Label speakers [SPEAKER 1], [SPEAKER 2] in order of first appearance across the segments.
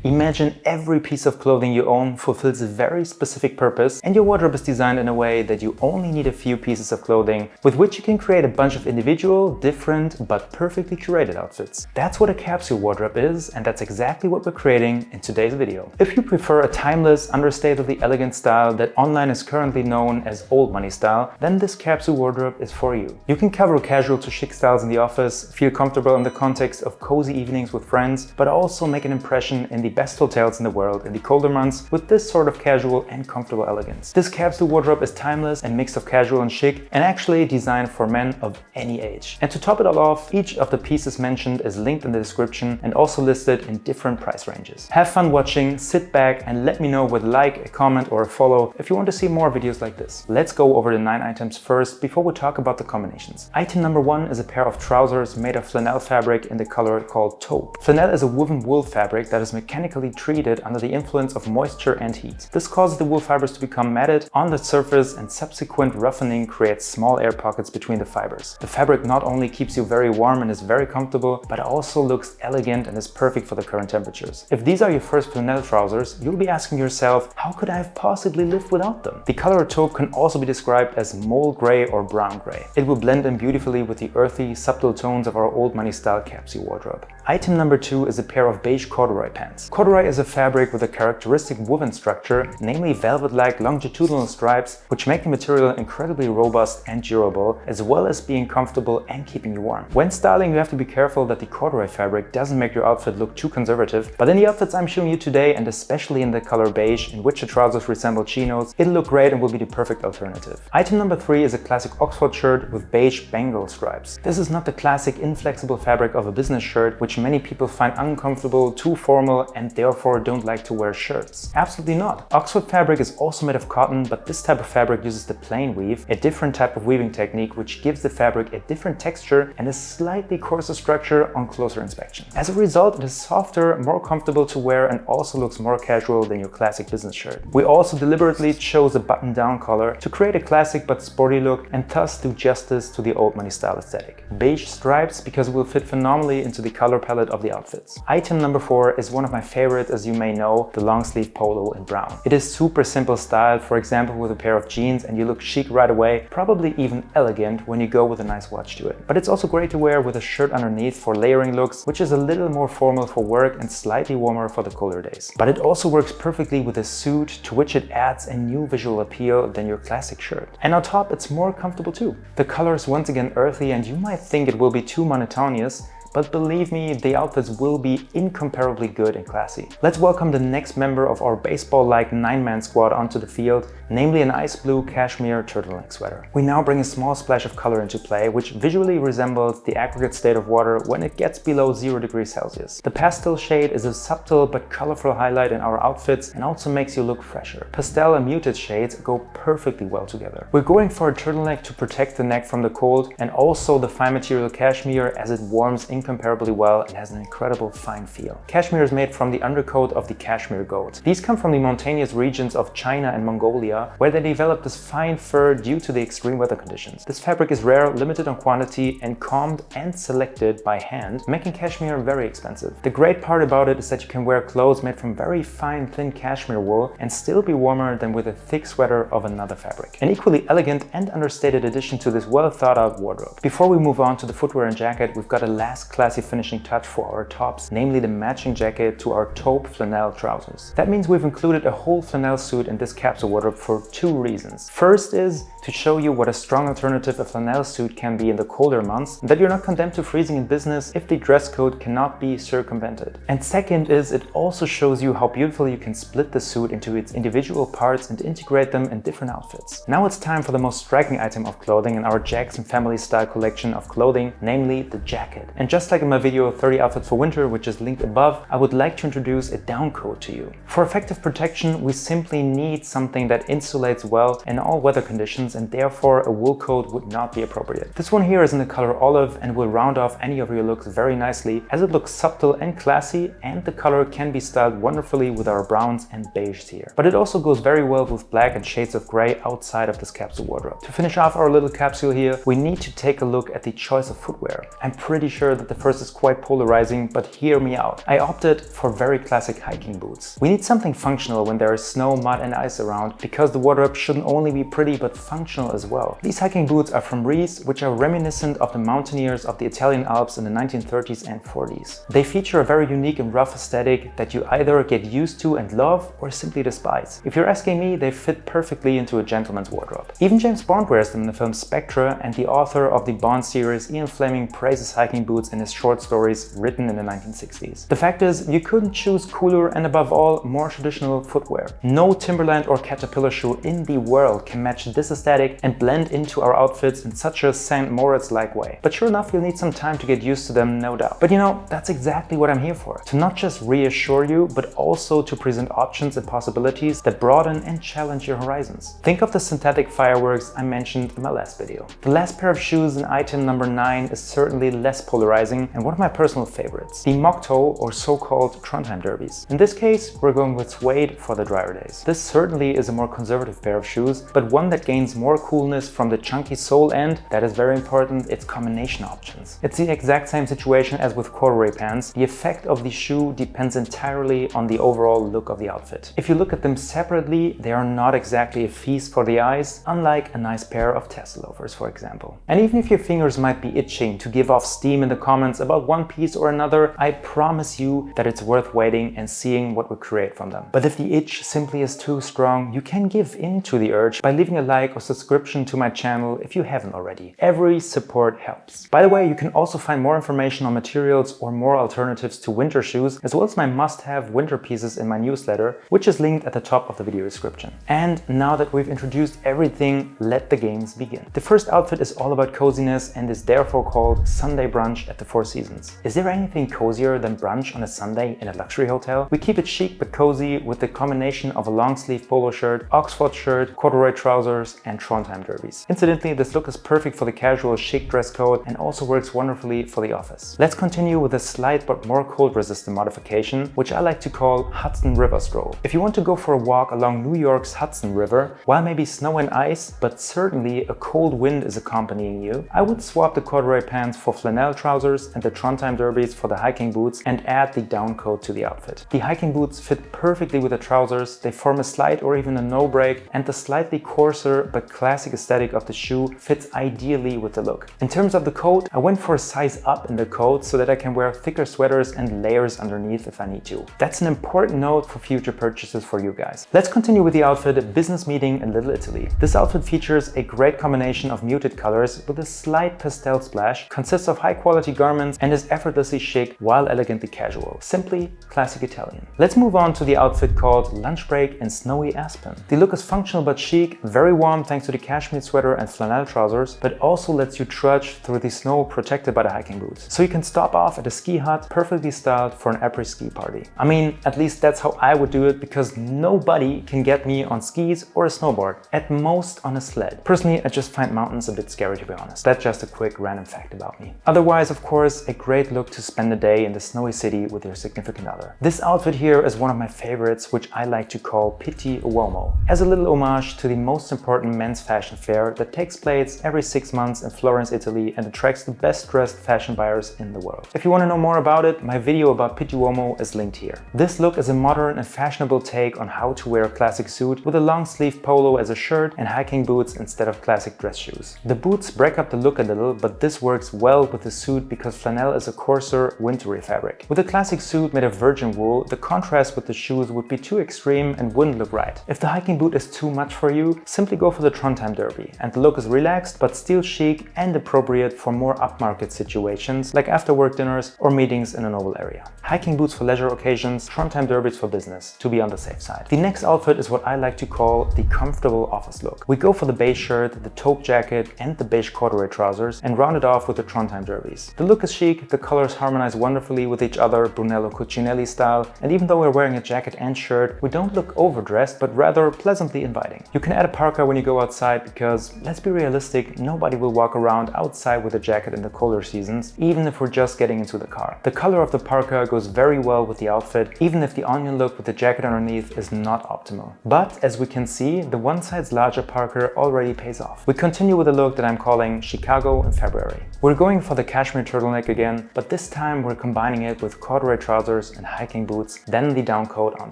[SPEAKER 1] Imagine every piece of clothing you own fulfills a very specific purpose, and your wardrobe is designed in a way that you only need a few pieces of clothing with which you can create a bunch of individual, different, but perfectly curated outfits. That's what a capsule wardrobe is, and that's exactly what we're creating in today's video. If you prefer a timeless, understatedly elegant style that online is currently known as old money style, then this capsule wardrobe is for you. You can cover casual to chic styles in the office, feel comfortable in the context of cozy evenings with friends, but also make an impression in the best hotels in the world in the colder months with this sort of casual and comfortable elegance. This capsule wardrobe is timeless and mix of casual and chic, and actually designed for men of any age. And to top it all off, each of the pieces mentioned is linked in the description and also listed in different price ranges. Have fun watching, sit back and let me know with a like, a comment or a follow if you want to see more videos like this. Let's go over the 9 items first before we talk about the combinations. Item number 1 is a pair of trousers made of flannel fabric in the color called taupe. Flannel is a woven wool fabric that is mechanically treated under the influence of moisture and heat. This causes the wool fibers to become matted on the surface, and subsequent roughening creates small air pockets between the fibers. The fabric not only keeps you very warm and is very comfortable, but also looks elegant and is perfect for the current temperatures. If these are your first flannel trousers, you'll be asking yourself, how could I have possibly lived without them? The color taupe can also be described as mole gray or brown gray. It will blend in beautifully with the earthy, subtle tones of our old money style capsule wardrobe. Item number 2 is a pair of beige corduroy pants. Corduroy is a fabric with a characteristic woven structure, namely velvet-like longitudinal stripes, which make the material incredibly robust and durable, as well as being comfortable and keeping you warm. When styling, you have to be careful that the corduroy fabric doesn't make your outfit look too conservative, but in the outfits I'm showing you today, and especially in the color beige, in which the trousers resemble chinos, it'll look great and will be the perfect alternative. Item number 3 is a classic Oxford shirt with beige Bengal stripes. This is not the classic inflexible fabric of a business shirt, which many people find uncomfortable, too formal, and therefore don't like to wear shirts. Absolutely not. Oxford fabric is also made of cotton, but this type of fabric uses the plain weave, a different type of weaving technique which gives the fabric a different texture and a slightly coarser structure on closer inspection. As a result, it is softer, more comfortable to wear, and also looks more casual than your classic business shirt. We also deliberately chose a button-down collar to create a classic but sporty look and thus do justice to the old money style aesthetic. Beige stripes because it will fit phenomenally into the color palette of the outfits. Item number 4 is one of my favorites, as you may know, the long sleeve polo in brown. It is super simple styled, for example with a pair of jeans, and you look chic right away, probably even elegant when you go with a nice watch to it. But it's also great to wear with a shirt underneath for layering looks, which is a little more formal for work and slightly warmer for the colder days. But it also works perfectly with a suit, to which it adds a new visual appeal than your classic shirt. And on top, it's more comfortable too. The color is once again earthy, and you might think it will be too monotonous, but believe me, the outfits will be incomparably good and classy. Let's welcome the next member of our baseball-like 9-man squad onto the field, namely an ice blue cashmere turtleneck sweater. We now bring a small splash of color into play, which visually resembles the aggregate state of water when it gets below 0 degrees Celsius. The pastel shade is a subtle but colorful highlight in our outfits and also makes you look fresher. Pastel and muted shades go perfectly well together. We're going for a turtleneck to protect the neck from the cold, and also the fine material cashmere, as it warms incomparably well and has an incredible fine feel. Cashmere is made from the undercoat of the Cashmere goat. These come from the mountainous regions of China and Mongolia, where they developed this fine fur due to the extreme weather conditions. This fabric is rare, limited on quantity, and combed and selected by hand, making cashmere very expensive. The great part about it is that you can wear clothes made from very fine, thin cashmere wool and still be warmer than with a thick sweater of another fabric. An equally elegant and understated addition to this well thought out wardrobe. Before we move on to the footwear and jacket, we've got a last classy finishing touch for our tops, namely the matching jacket to our taupe flannel trousers. That means we've included a whole flannel suit in this capsule wardrobe for 2 reasons. First is to show you what a strong alternative a flannel suit can be in the colder months, and that you're not condemned to freezing in business if the dress code cannot be circumvented. And second is it also shows you how beautifully you can split the suit into its individual parts and integrate them in different outfits. Now it's time for the most striking item of clothing in our Jackson family style collection of clothing, namely the jacket. And just like in my video 30 outfits for winter, which is linked above, I would like to introduce a down coat to you. For effective protection, we simply need something that insulates well in all weather conditions, and therefore a wool coat would not be appropriate. This one here is in the color olive and will round off any of your looks very nicely, as it looks subtle and classy, and the color can be styled wonderfully with our browns and beiges here. But it also goes very well with black and shades of gray outside of this capsule wardrobe. To finish off our little capsule here, we need to take a look at the choice of footwear. I'm pretty sure that the first is quite polarizing, but hear me out. I opted for very classic hiking boots. We need something functional when there is snow, mud and ice around, because the wardrobe shouldn't only be pretty but functional as well. These hiking boots are from Reese, which are reminiscent of the mountaineers of the Italian Alps in the 1930s and 40s. They feature a very unique and rough aesthetic that you either get used to and love or simply despise. If you're asking me, they fit perfectly into a gentleman's wardrobe. Even James Bond wears them in the film Spectre, and the author of the Bond series, Ian Fleming, praises hiking boots in his short stories written in the 1960s. The fact is, you couldn't choose cooler and above all, more traditional footwear. No Timberland or Caterpillar shoe in the world can match this aesthetic and blend into our outfits in such a St. Moritz-like way. But sure enough, you'll need some time to get used to them, no doubt. But you know, that's exactly what I'm here for. To not just reassure you, but also to present options and possibilities that broaden and challenge your horizons. Think of the synthetic fireworks I mentioned in my last video. The last pair of shoes in item number 9 is certainly less polarizing and one of my personal favorites, the Moc Toe, or so-called Trondheim Derbys. In this case, we're going with suede for the drier days. This certainly is a more conservative pair of shoes, but one that gains more coolness from the chunky sole and, that is very important, its combination options. It's the exact same situation as with corduroy pants. The effect of the shoe depends entirely on the overall look of the outfit. If you look at them separately, they are not exactly a feast for the eyes, unlike a nice pair of Tesla loafers, for example. And even if your fingers might be itching to give off steam in the comments about one piece or another, I promise you that it's worth waiting and seeing what we create from them. But if the itch simply is too strong, you can give in to the urge by leaving a like or subscription to my channel if you haven't already. Every support helps. By the way, you can also find more information on materials or more alternatives to winter shoes, as well as my must-have winter pieces in my newsletter, which is linked at the top of the video description. And now that we've introduced everything, let the games begin. The first outfit is all about coziness and is therefore called Sunday Brunch at the Four Seasons. Is there anything cozier than brunch on a Sunday in a luxury hotel? We keep it chic but cozy with the combination of a long sleeve polo shirt, Oxford shirt, corduroy trousers and Trondheim Derbys. Incidentally, this look is perfect for the casual chic dress code and also works wonderfully for the office. Let's continue with a slight but more cold resistant modification, which I like to call Hudson River Stroll. If you want to go for a walk along New York's Hudson River, while maybe snow and ice, but certainly a cold wind is accompanying you, I would swap the corduroy pants for flannel trousers and the Trondheim Derbys for the hiking boots and add the down coat to the outfit. The hiking boots fit perfectly with the trousers, they form a slide or even a no break, and the slightly coarser but classic aesthetic of the shoe fits ideally with the look. In terms of the coat, I went for a size up in the coat so that I can wear thicker sweaters and layers underneath if I need to. That's an important note for future purchases for you guys. Let's continue with the outfit Business Meeting in Little Italy. This outfit features a great combination of muted colors with a slight pastel splash, consists of high quality garments and is effortlessly chic while elegantly casual. Simply classic Italian. Let's move on to the outfit called Lunch Break in Snowy Aspen. The look is functional but chic, very warm thanks to the cashmere sweater and flannel trousers, but also lets you trudge through the snow protected by the hiking boots. So you can stop off at a ski hut perfectly styled for an après-ski party. I mean, at least that's how I would do it, because nobody can get me on skis or a snowboard, at most on a sled. Personally, I just find mountains a bit scary, to be honest. That's just a quick random fact about me. Otherwise, of course, a great look to spend the day in the snowy city with your significant other. This outfit here is one of my favorites, which I like to call Pitti Uomo, as a little homage to the most important men's fashion fair that takes place every 6 months in Florence, Italy, and attracts the best dressed fashion buyers in the world. If you want to know more about it, my video about Pitti Uomo is linked here. This look is a modern and fashionable take on how to wear a classic suit with a long sleeve polo as a shirt and hiking boots instead of classic dress shoes. The boots break up the look a little, but this works well with the suit because flannel is a coarser, wintry fabric. With a classic suit made of virgin wool, the contrast with the shoes would be too extreme and wouldn't look right. If the hiking boot is too much for you, simply go for the Trondheim Derby, and the look is relaxed but still chic and appropriate for more upmarket situations like after work dinners or meetings in a noble area. Hiking boots for leisure occasions, Trondheim Derbys for business, to be on the safe side. The next outfit is what I like to call the comfortable office look. We go for the beige shirt, the taupe jacket and the beige corduroy trousers and round it off with the Trondheim Derbys. The look is chic, the colors harmonize wonderfully with each other, Brunello Cucinelli style, and even though we're wearing a jacket and shirt, we don't look overdressed but rather pleasantly inviting. You can add a parka when you go outside because, let's be realistic, nobody will walk around outside with a jacket in the colder seasons, even if we're just getting into the car. The color of the parka goes very well with the outfit, even if the onion look with the jacket underneath is not optimal. But as we can see, the one size larger parka already pays off. We continue with a look that I'm calling Chicago in February. We're going for the cashmere turtleneck turtleneck again, but this time we're combining it with corduroy trousers and hiking boots, then the down coat on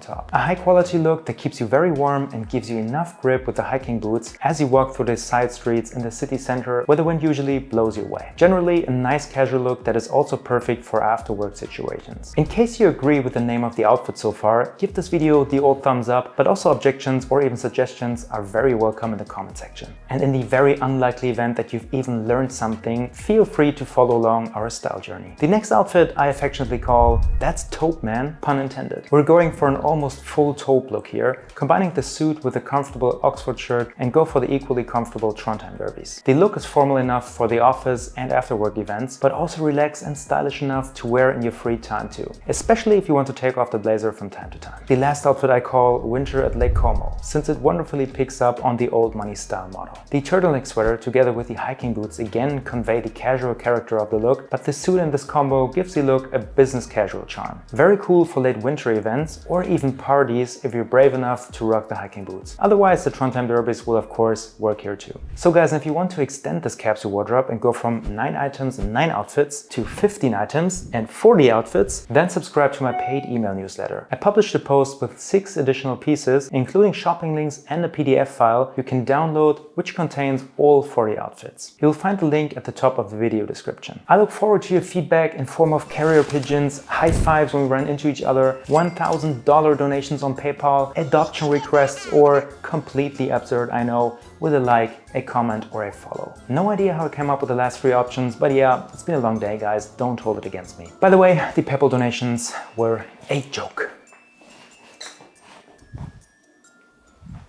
[SPEAKER 1] top. A high quality look that keeps you very warm and gives you enough grip with the hiking boots as you walk through the side streets in the city center where the wind usually blows you away. Generally a nice casual look that is also perfect for after work situations. In case you agree with the name of the outfit so far, give this video the old thumbs up, but also objections or even suggestions are very welcome in the comment section. And in the very unlikely event that you've even learned something, feel free to follow along our style journey. The next outfit I affectionately call "That's Taupe Man," pun intended. We're going for an almost full taupe look here, combining the suit with a comfortable Oxford shirt and go for the equally comfortable Trondheim Derbys. The look is formal enough for the office and after work events, but also relaxed and stylish enough to wear in your free time too, especially if you want to take off the blazer from time to time. The last outfit I call "Winter at Lake Como," since it wonderfully picks up on the old money style model. The turtleneck sweater together with the hiking boots again convey the casual character of the look, but the suit in this combo gives the look a business casual charm. Very cool for late winter events or even parties if you're brave enough to rock the hiking boots. Otherwise, the Trondheim Derbys will of course work here too. So guys, if you want to extend this capsule wardrobe and go from 9 items and 9 outfits to 15 items and 40 outfits, then subscribe to my paid email newsletter. I published a post with 6 additional pieces, including shopping links and a PDF file you can download, which contains all 40 outfits. You'll find the link at the top of the video description. I look forward to your feedback in form of carrier pigeons, high fives when we run into each other, $1,000 donations on PayPal, adoption requests, or completely absurd, I know, with a like, a comment, or a follow. No idea how I came up with the last 3 options, but yeah, it's been a long day, guys. Don't hold it against me. By the way, the PayPal donations were a joke.